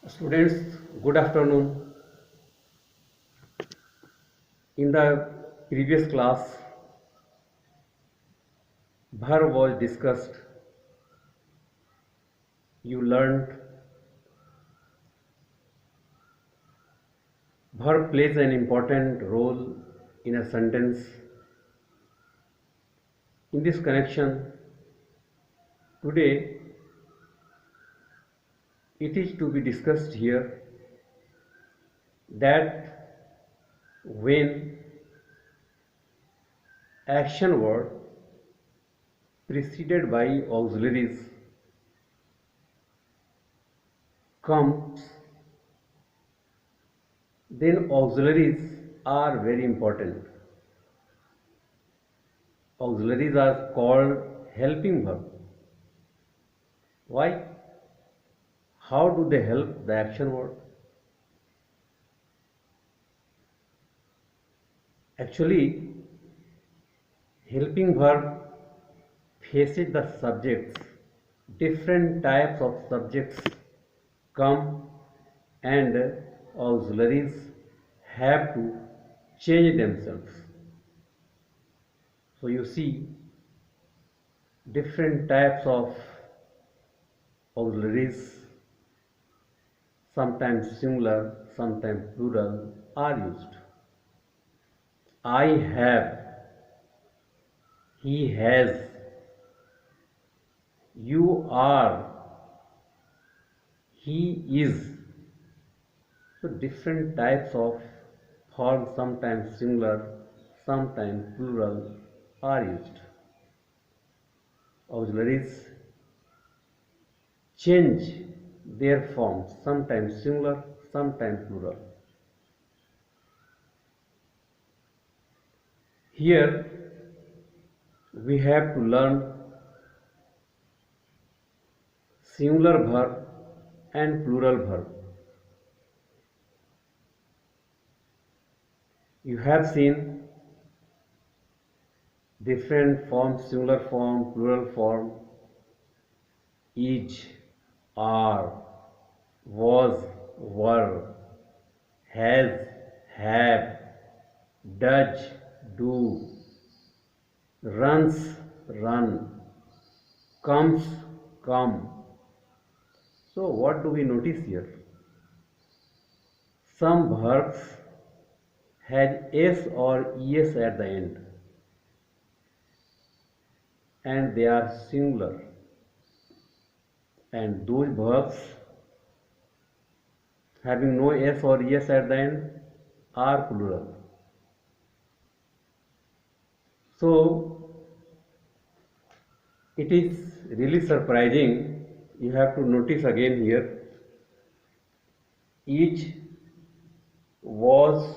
Students, good afternoon. In the previous class, verb was discussed. You learned verb plays an important role in a sentence. In this connection, today it is to be discussed here that when action word preceded by auxiliaries comes, then auxiliaries are very important. Auxiliaries are called helping verb. Why? How do they help the action word? Actually, helping verb faces the subjects. Different types of subjects come and auxiliaries have to change themselves. So you see different types of auxiliaries, sometimes singular, sometimes plural, are used. I have, he has, you are, he is. So different types of forms, sometimes singular, sometimes plural, are used. Auxiliaries change their forms, sometimes singular, sometimes plural. Here we have to learn singular verb and plural verb. You have seen different forms, singular form, plural form, is, are, was, were, has, have, does, do, runs, run, comes, come. So what do we notice here? Some verbs has s or es at the end and they are singular, and those verbs having no s or es at the end are plural. So it is really surprising. You have to notice again here, each, was,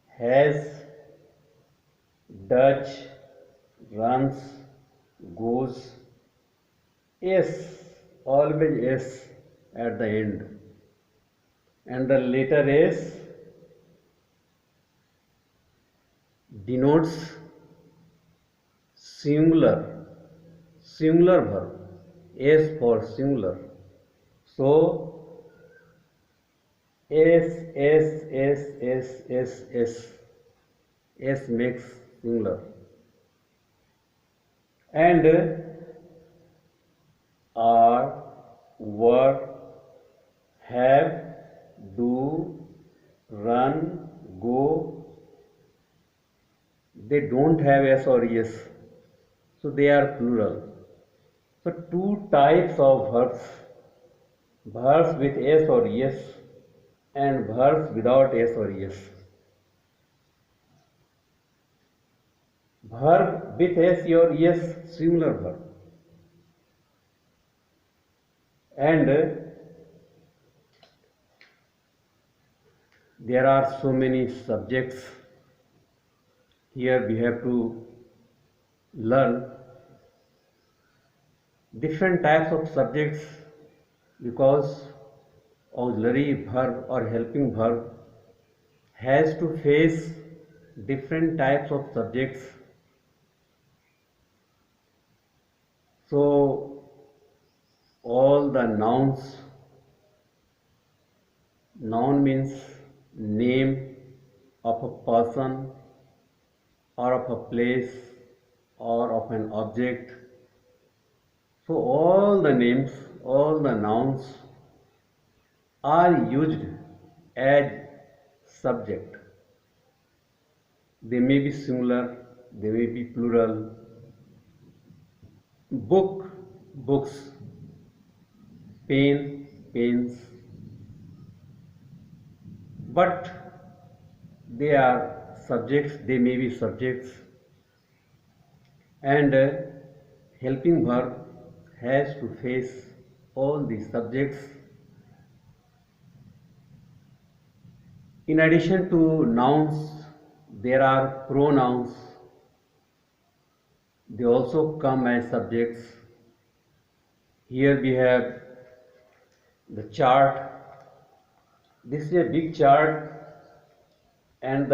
has, does, runs, goes, s, always s at the end, and the letter s denotes singular, singular verb, s for singular. So s s s s s s s makes singular, and are, were, have, do, run, go, they don't have s or es, so they are plural. So two types of verbs, verbs with s or es and verbs without s or es. Verb with s or es, singular verb, and there are so many subjects. Here we have to learn different types of subjects because auxiliary verb or helping verb has to face different types of subjects. So all the nouns Noun means name of a person or of a place or of an object. So all the names, all the nouns are used as subject. They may be singular, they may be plural. Book, books. Pen, pens. But they are subjects, they may be subjects. And helping verb has to face all these subjects. In addition to nouns, there are pronouns. They also come as subjects. Here we have the chart. This is a big chart, and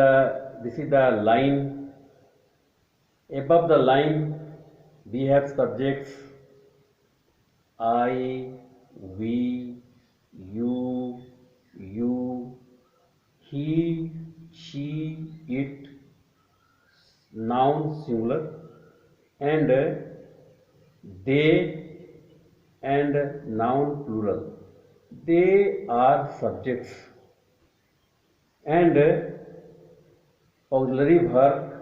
this is the line. Above the line, we have subjects I, we, you, he, she, it, noun singular, and they and noun plural. They are subjects, and auxiliary verb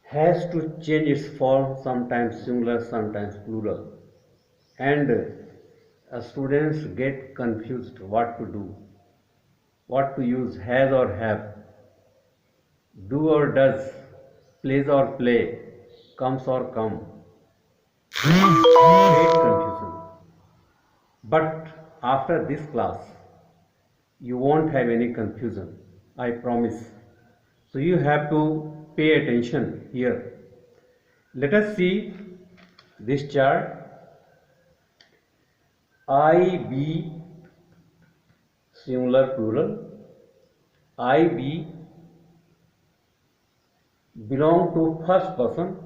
has to change its form, sometimes singular, sometimes plural, and students get confused what to do, what to use, has or have, do or does, plays or play, comes or come. Great confusion. But after this class, you won't have any confusion, I promise. So you have to pay attention here. Let us see this chart. I, be, singular, plural. I, be belong to first person.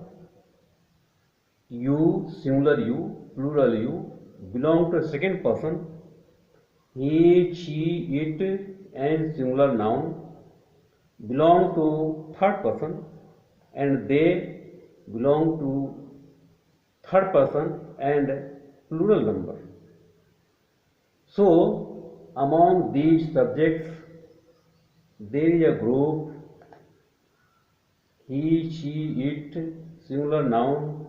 You, singular you, plural you, belong to second person. He, she, it, and singular noun belong to third person, and they belong to third person and plural number. So, among these subjects, there is a group he, she, it, singular noun.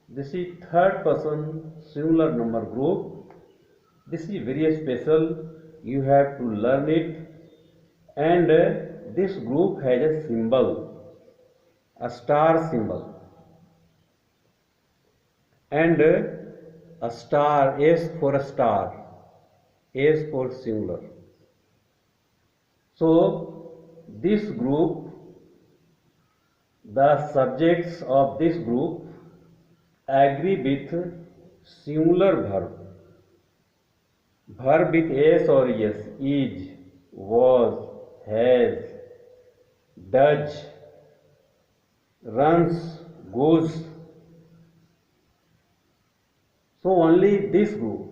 This is third person singular number group. This is very special. You have to learn it. And this group has a symbol, a star symbol. And a star, S for a star, S for singular. So, this group, the subjects of this group agree with singular verb. Verb with S or S, is, was, has, does, runs, goes. So only this group.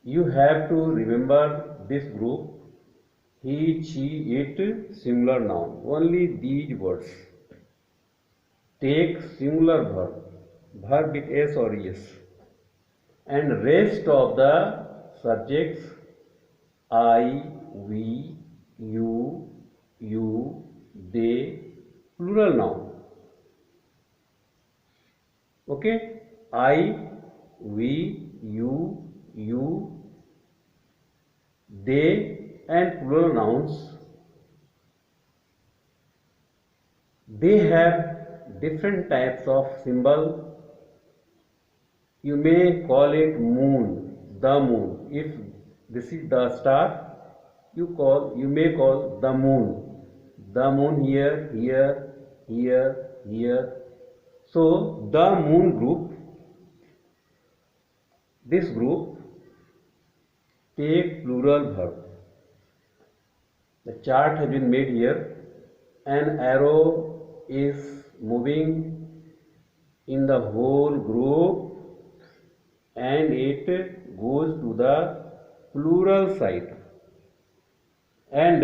You have to remember this group. He, she, it, singular noun. Only these words. Take singular verb. Verb with S or S. And rest of the subjects I, we, you, they, plural noun. Okay? I, we, you, they, and plural nouns. They have different types of symbol. You may call it moon, the moon. If this is the star, you may call the moon. The moon here, here, here, here. So the moon group, this group, take plural verb. The chart has been made here. An arrow is moving in the whole group and it goes to the plural side, and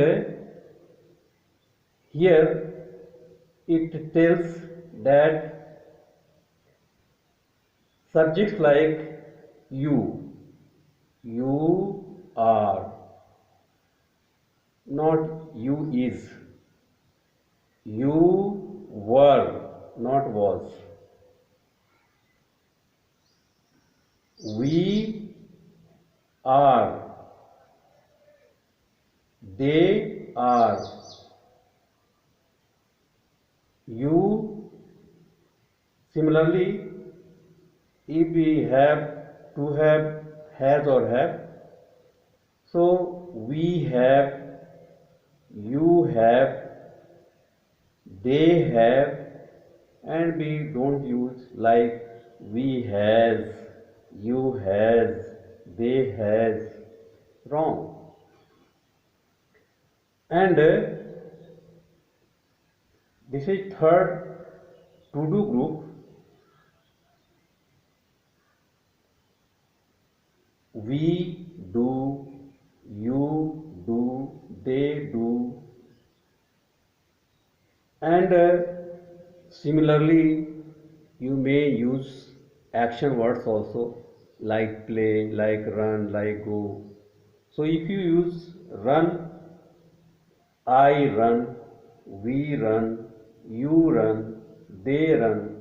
here it tells that subjects like you are, not you is, you were, not was, we are, they are, you. Similarly, if we have to have, has or have, so we have, you have, they have, and we don't use like we has, you has, they has. Wrong. And this is third to do group. We do, you do, they do, and similarly you may use action words also, like play, like run, like go. So if you use run, I run, we run, you run, they run,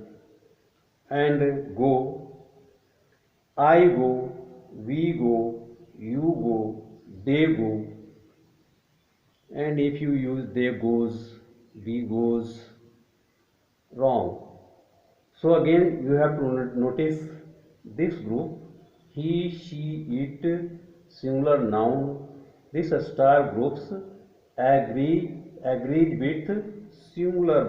and go, I go, we go, you go, they go, and if you use they goes, we goes. Wrong. So again you have to notice this group, he, she, it, singular noun. These star groups agreed with singular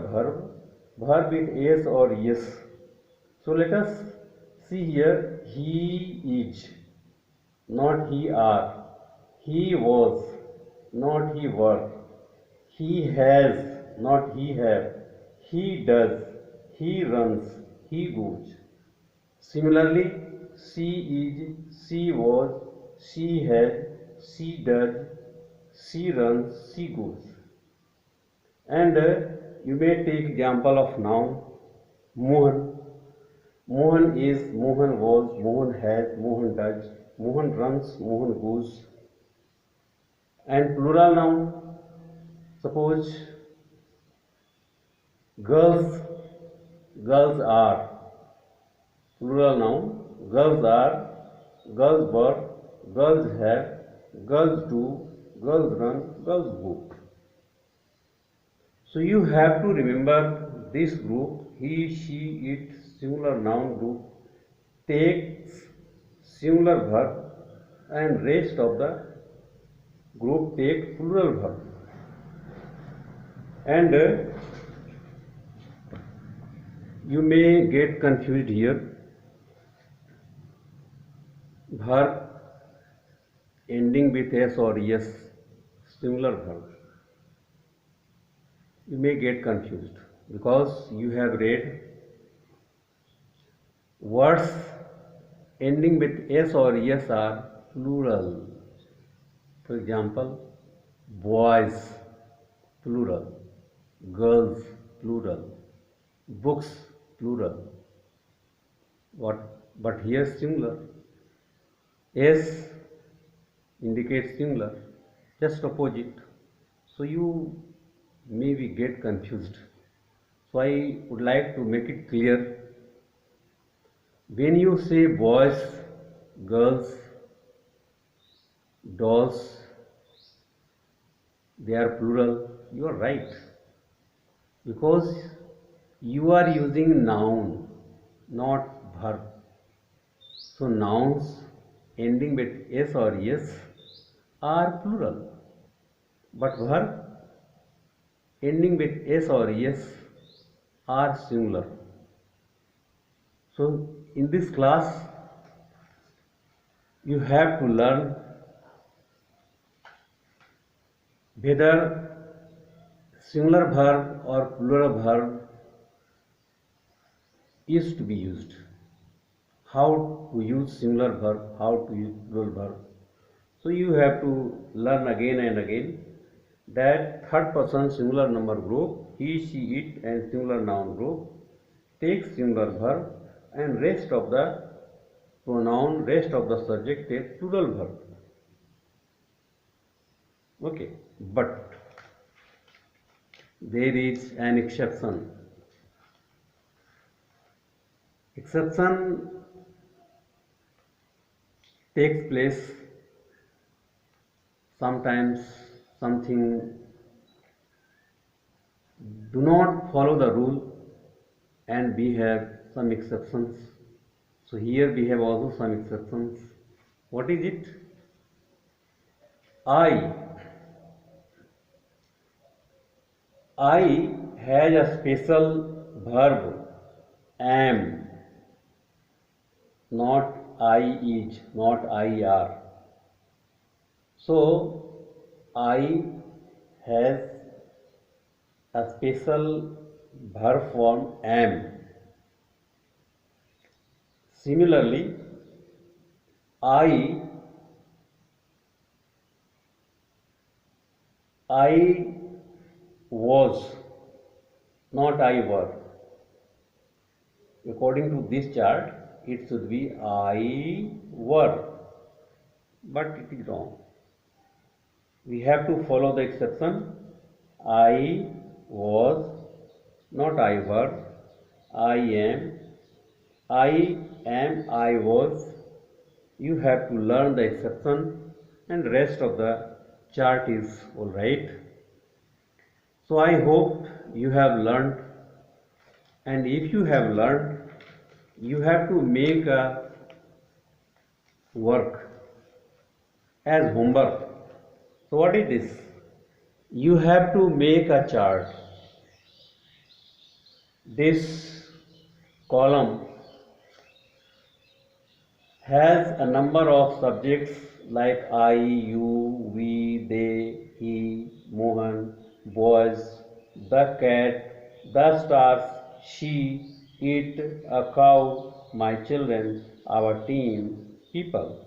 verb with s or yes. So let us see here, he is, not he are, he was, not he were, he has, not he have, he does, he runs, he goes. Similarly, she is, she was, she has, she does, she runs, she goes. And you may take example of noun, Mohan. Mohan is, Mohan was, Mohan has, Mohan does, Mohan runs, Mohan goes. And plural noun, suppose girls, girls are. Plural noun, girls are, girls were, girls have, girls do, girls run, girls go. So you have to remember this group, he, she, it, singular noun group takes singular verb, and rest of the group take plural verb. And you may get confused here. Verb ending with s or yes, singular verb. You may get confused because you have read words ending with s or yes are plural. For example, boys plural, girls plural, books plural. But here singular. S indicates singular, just opposite. So you maybe get confused. So I would like to make it clear. When you say boys, girls, dolls, they are plural, you are right. Because you are using noun, not verb. So nouns ending with s or yes are plural. But verb ending with s or yes are singular. So in this class you have to learn whether singular verb or plural verb is to be used. How to use singular verb, how to use plural verb. So you have to learn again and again that third person singular number group, he, she, it, and singular noun group takes singular verb, and rest of the pronoun, rest of the subject takes plural verb. Okay, but there is an exception. Exception takes place sometimes something do not follow the rule, and we have some exceptions. So here we have also some exceptions. What is it? I has a special verb am, not I is, not I are. So I has a special verb form am. Similarly, I was, not I were. According to this chart, it should be I were, but it is wrong. We have to follow the exception. I was, not I were. I am, I was. You have to learn the exception, and rest of the chart is alright. So I hope you have learned, and if you have learned, you have to make a work as homework. So what is this? You have to make a chart. This column has a number of subjects like I, you, we, they, he, Mohan, boys, the cat, the stars, she, it, a cow, my children, our team, people.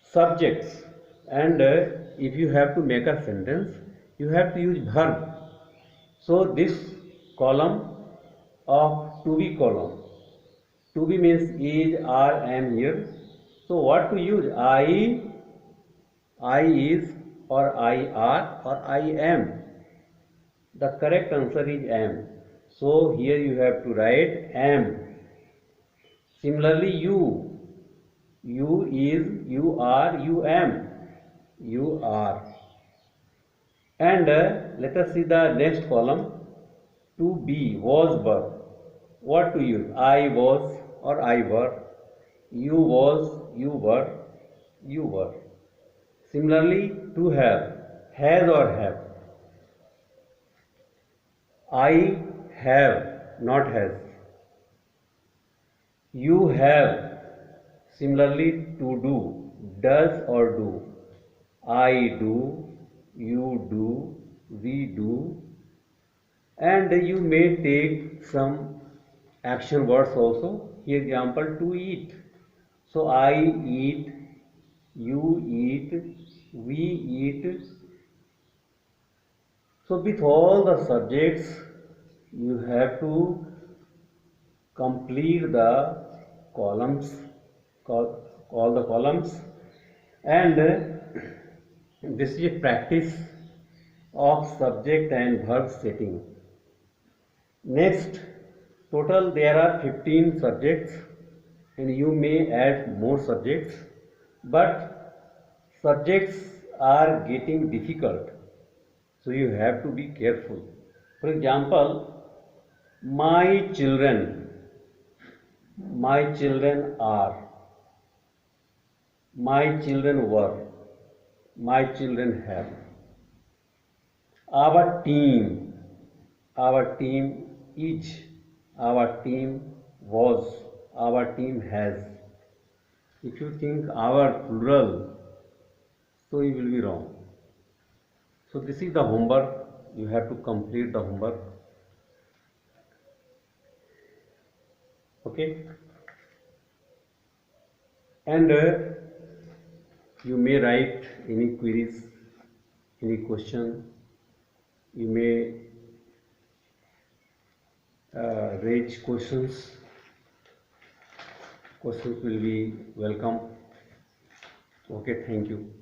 Subjects, and if you have to make a sentence, you have to use verb. So this column of to be column. To be means is, are, am here. So what to use? I is, or I are, or I am. The correct answer is am. So here you have to write am. Similarly, you is, you are, you am, you are. And let us see the next column. To be, was, were. What to use? I was, or I were. You was, you were, you were. Similarly, to have, has or have. I have, not has. You have. Similarly, to do, does or do. I do, you do, we do. And you may take some action words also. Here example, to eat. So I eat, you eat, we eat. So with all the subjects, you have to complete the columns, all the columns, and this is a practice of subject and verb setting. Next, total there are 15 subjects, and you may add more subjects, but subjects are getting difficult, so you have to be careful. For example, my children are, my children were, my children have. Our team is, our team was, our team has. If you think our plural, so you will be wrong. So this is the homework. You have to complete the homework. Okay. And You may write any queries, any question. You may raise questions. Questions will be welcome. Okay, thank you.